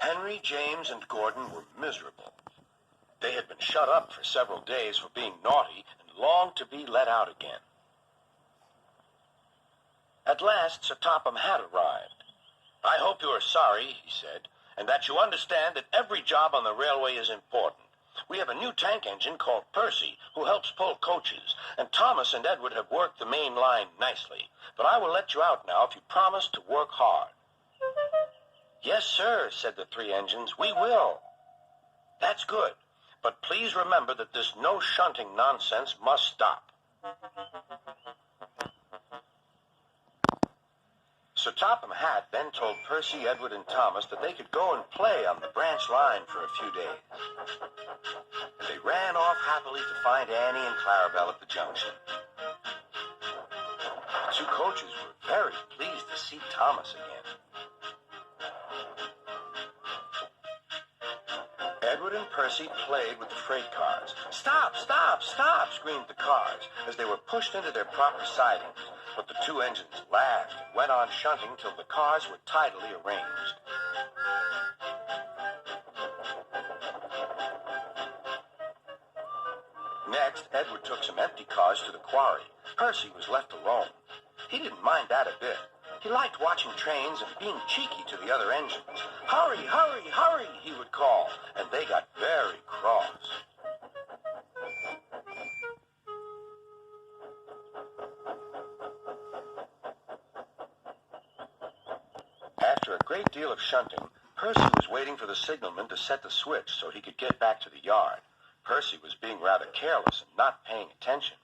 Henry, James, and Gordon were miserable. They had been shut up for several days for being naughty and longed to be let out again. At last, Sir Topham had arrived. "I hope you are sorry," he said, "and that you understand that every job on the railway is important. We have a new tank engine called Percy, who helps pull coaches, and Thomas and Edward have worked the main line nicely. But I will let you out now if you promise to work hard." "Yes, sir," said the three engines, "we will." "That's good. But please remember that this no shunting nonsense must stop." Sir Topham Hatt then told Percy, Edward, and Thomas that they could go and play on the branch line for a few days. And they ran off happily to find Annie and Clarabelle at the junction. The two coaches were very pleased to see Thomas again. Edward and Percy played with the freight cars. "Stop, stop, stop," screamed the cars as they were pushed into their proper sidings. But the two engines laughed and went on shunting till the cars were tidily arranged. Next, Edward took some empty cars to the quarry. Percy was left alone. He didn't mind that a bit. He liked watching trains and being cheeky to the other engines. "Hurry, hurry, hurry," he would call, and they got very cross. After a great deal of shunting, Percy was waiting for the signalman to set the switch so he could get back to the yard. Percy was being rather careless and not paying attention.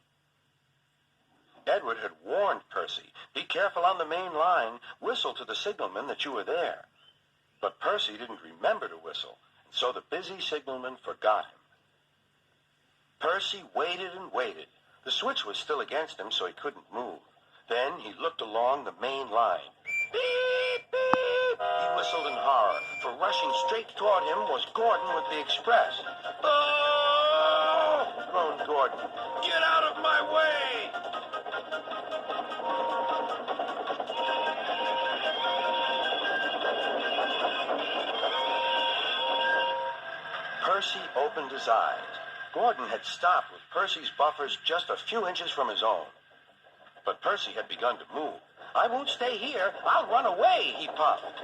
Edward had warned Percy, "Be careful on the main line. Whistle to the signalman that you are there." But Percy didn't remember to whistle, and so the busy signalman forgot him. Percy waited and waited. The switch was still against him, so he couldn't move. Then he looked along the main line. "Beep, beep!" he whistled in horror, for rushing straight toward him was Gordon with the express. "Oh!" groaned Gordon. "Get out of my way!" Percy opened his eyes. Gordon had stopped with Percy's buffers just a few inches from his own. But Percy had begun to move. "I won't stay here. I'll run away," he puffed.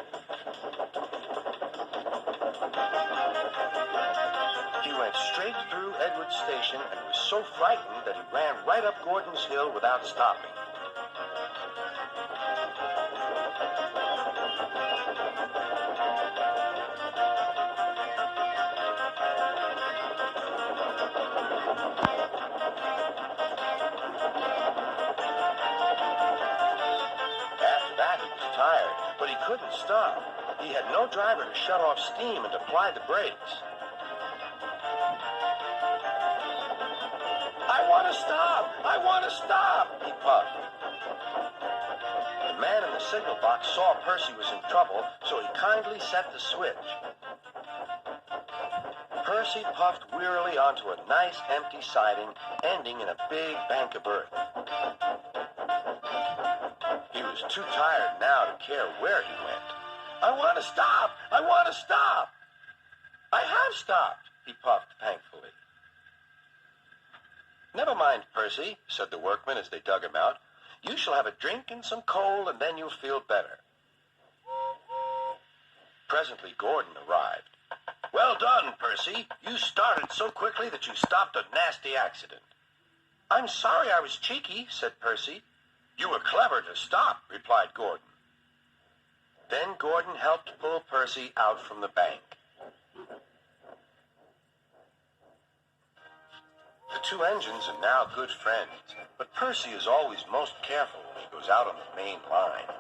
He went straight through Edward's station and was so frightened that he ran right up Gordon's hill without stopping. Tired, but he couldn't stop. He had no driver to shut off steam and apply the brakes. "I want to stop! I want to stop!" he puffed. The man in the signal box saw Percy was in trouble, so he kindly set the switch. Percy puffed wearily onto a nice empty siding, ending in a big bank of earth. He was too tired now to care where he went. "I want to stop! I want to stop!" "I have stopped," he puffed thankfully. "Never mind, Percy," said the workmen as they dug him out. "You shall have a drink and some coal, and then you'll feel better." Presently Gordon arrived. "Well done, Percy. You started so quickly that you stopped a nasty accident." "I'm sorry I was cheeky," said Percy. "You were clever to stop," replied Gordon. Then Gordon helped pull Percy out from the bank. The two engines are now good friends, but Percy is always most careful when he goes out on the main line.